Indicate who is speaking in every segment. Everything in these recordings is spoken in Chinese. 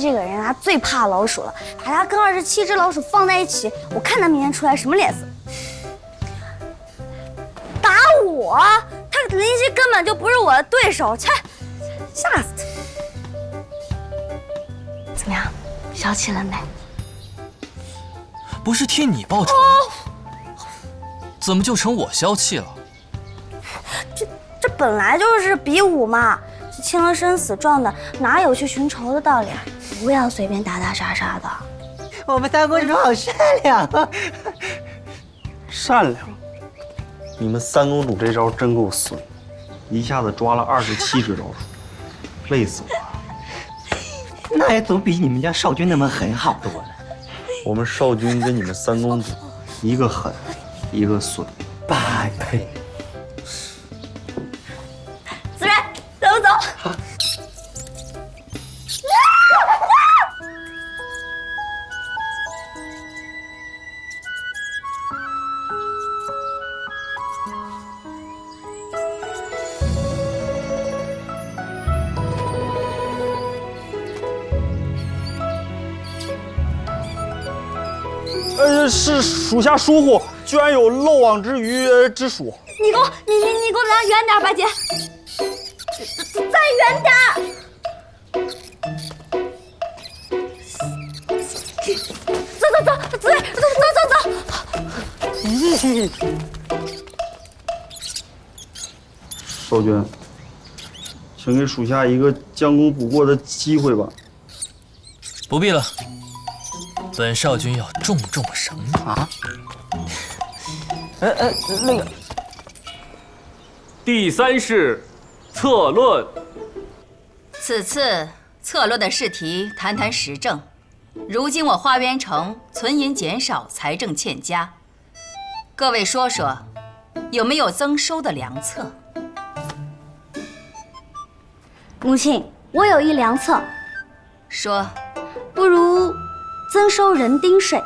Speaker 1: 这个人啊，最怕老鼠了。把他跟27只老鼠放在一起，我看他明天出来什么脸色。打我！他林夕根本就不是我的对手，切，吓死他！怎么样，消气了没？
Speaker 2: 不是替你报仇，怎么就成我消气了？
Speaker 1: 这本来就是比武嘛，这签了生死状的，哪有去寻仇的道理啊？不要随便打打杀杀的。
Speaker 3: 我们三公主好善良啊！
Speaker 4: 善良？你们三公主这招真够损，一下子抓了27只老鼠，累死我了。
Speaker 3: 那也总比你们家少君那么狠好多了。
Speaker 4: 我们少君跟你们三公主，一个狠，一个损，8倍。
Speaker 1: 子然，走走。
Speaker 4: 是属下疏忽，居然有漏网之鱼之属。
Speaker 1: 你给我离远点，白姐，再远点。走，子睿，走。
Speaker 4: 少君，请给属下一个将功补过的机会吧。
Speaker 2: 不必了。本少君要重重赏你啊！
Speaker 4: 那个，
Speaker 5: 第3式策论。
Speaker 6: 此次策论的试题谈谈时政。如今我花园城存银减少，财政欠佳，各位说说，有没有增收的良策？
Speaker 1: 母亲，我有一良策。
Speaker 6: 说。
Speaker 1: 不如增收人丁税，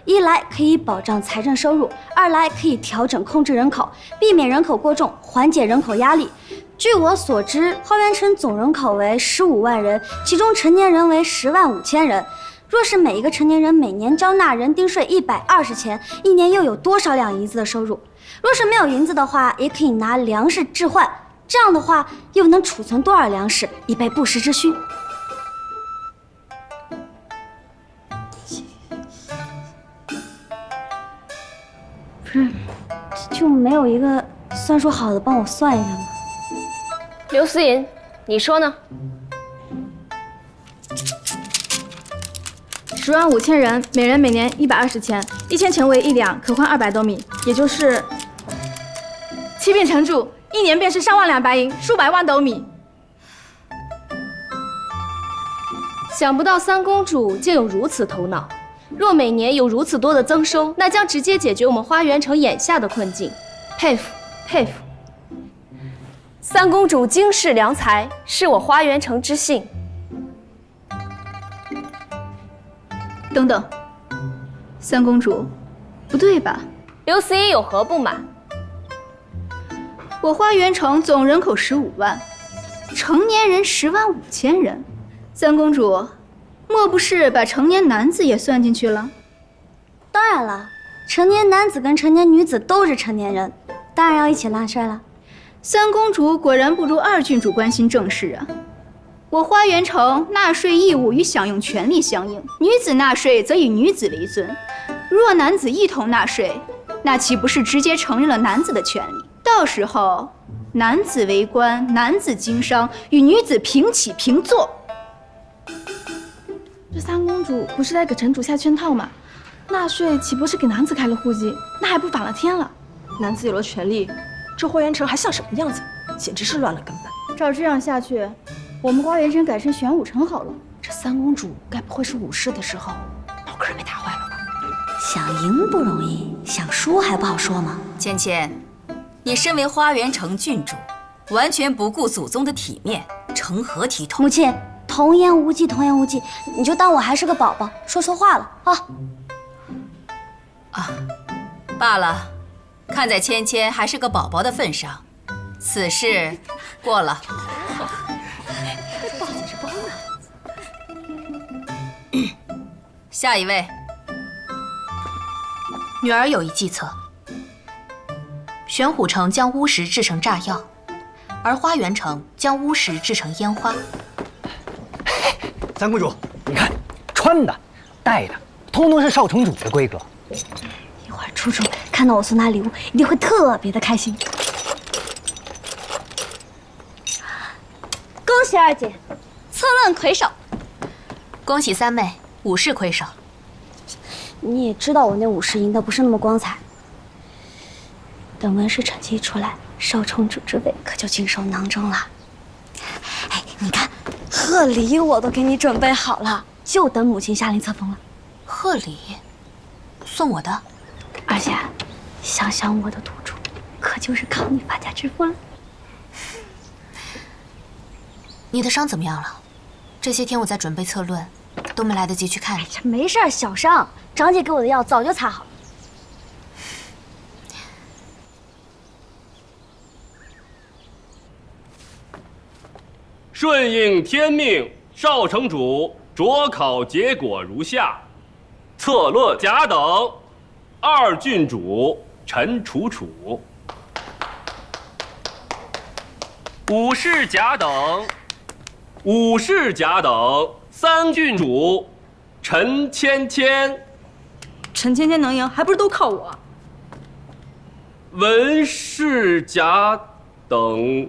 Speaker 1: 一来可以保障财政收入，二来可以调整控制人口，避免人口过重，缓解人口压力。据我所知，花园城总人口为15万人，其中成年人为10万5千人。若是每一个成年人每年交纳人丁税120钱，一年又有多少两银子的收入？若是没有银子的话，也可以拿粮食置换，这样的话又能储存多少粮食，以备不时之需？不是，就没有一个算术好的帮我算一下吗？
Speaker 7: 刘思淫，你说呢
Speaker 8: ？10万5千人，每人每年120钱，1000钱为1两，可换200多米，也就是7变成注，一年便是3万2白银，数百万斗米。
Speaker 7: 想不到三公主竟有如此头脑。若每年有如此多的增收，那将直接解决我们花园城眼下的困境。佩服，佩服！三公主经世良才，是我花园城之幸。
Speaker 8: 等等，三公主，不对吧？
Speaker 7: 刘思淫有何不满？
Speaker 8: 我花园城总人口15万，成年人10万5千人，三公主。莫不是把成年男子也算进去了？
Speaker 1: 当然了，成年男子跟成年女子都是成年人，当然要一起纳税了。
Speaker 8: 三公主果然不如二郡主关心政事啊！我花园城纳税义务与享用权利相应，女子纳税则以女子为尊。若男子一同纳税，那岂不是直接承认了男子的权利？到时候，男子为官，男子经商，与女子平起平坐。
Speaker 9: 这三公主不是在给城主下圈套吗？纳税岂不是给男子开了户籍？那还不反了天了？
Speaker 10: 男子有了权利，这花园城还像什么样子？简直是乱了根本。
Speaker 8: 照这样下去，我们花园城改成玄武城好了。
Speaker 10: 这三公主该不会是武士的时候脑壳被打坏了吧？
Speaker 1: 想赢不容易，想输还不好说吗？
Speaker 6: 芊芊，你身为花园城郡主，完全不顾祖宗的体面，成何体统？
Speaker 1: 母亲。童言无忌，童言无忌，你就当我还是个宝宝，说错话了啊！
Speaker 6: 罢了，看在芊芊还是个宝宝的份上，此事过了。下一位。女儿有一计策：玄虎城将巫石制成炸药，而花园城将巫石制成烟花。
Speaker 11: 三公主，你看，穿的、戴的，通通是少城主的规格。
Speaker 1: 一会儿楚楚看到我送他礼物，一定会特别的开心。恭喜二姐，策论魁首。
Speaker 6: 恭喜三妹，武士魁首。
Speaker 1: 你也知道我那武士赢的不是那么光彩。等文试成绩出来，少城主之位可就尽收囊中了。哎，你看，贺礼我都给你准备好了，就等母亲下令册封了。
Speaker 6: 贺礼？送我的？
Speaker 1: 而且，想想我的赌注，可就是靠你发家致富了。
Speaker 6: 你的伤怎么样了？这些天我在准备策论，都没来得及去看你。
Speaker 1: 没事儿，小伤，长姐给我的药早就擦好了。
Speaker 5: 顺应天命，少城主酌考结果如下：策论甲等，二郡主陈楚楚；武士甲等，三郡主陈芊芊。
Speaker 10: 陈芊芊能赢，还不是都靠我？
Speaker 5: 文士甲等。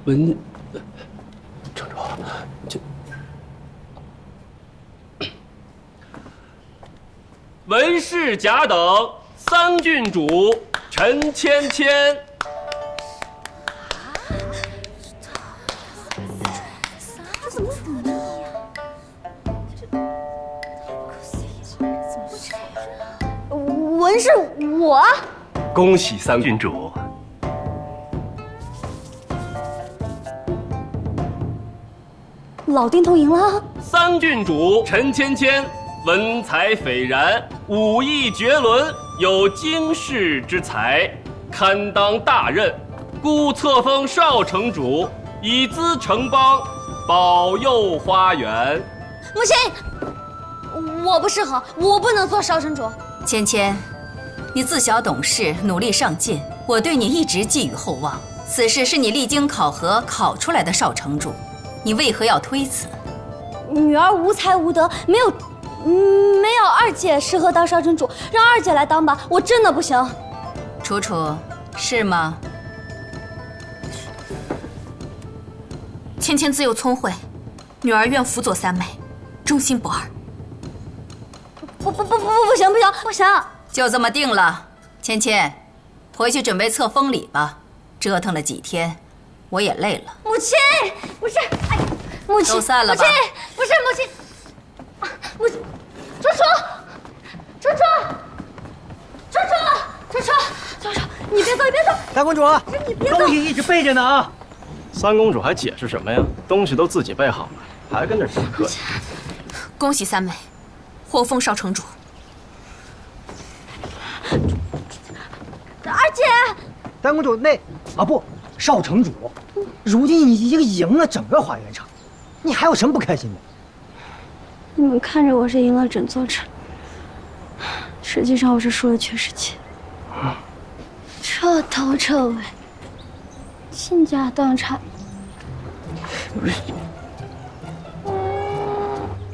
Speaker 5: 城主，文士甲等三郡主陈芊芊。
Speaker 1: 文是我。
Speaker 5: 恭喜三郡主。
Speaker 1: 老丁头赢了。
Speaker 5: 三郡主陈芊芊文采斐然，武艺绝伦，有经世之才，堪当大任。故册封少城主，以资城邦，保佑花园。
Speaker 1: 母亲，我不适合，我不能做少城主。
Speaker 6: 芊芊，你自小懂事，努力上进，我对你一直寄予厚望。此事是你历经考核考出来的少城主，你为何要推辞？
Speaker 1: 女儿无才无德，没有二姐适合当少城主，让二姐来当吧，我真的不行。
Speaker 6: 楚楚，是吗？芊芊自幼聪慧，女儿愿辅佐三妹，忠心不二。
Speaker 1: 不行，
Speaker 6: 就这么定了。芊芊，回去准备册封礼吧。折腾了几天，我也累了。
Speaker 1: 母亲，不是，哎，母亲，
Speaker 6: 都散了吧。
Speaker 1: 不是，母亲，楚楚，你别走，
Speaker 11: 三公主，东西一直备着呢啊！
Speaker 4: 三公主还解释什么呀？东西都自己备好了，还跟这什么客气？
Speaker 6: 恭喜三妹，获封少城主。
Speaker 1: 二姐，
Speaker 11: 三公主少城主，如今你已经赢了整个花园城，你还有什么不开心的？
Speaker 1: 你们看着我是赢了整座城，实际上我是输了全世界，彻头彻尾，倾家荡产。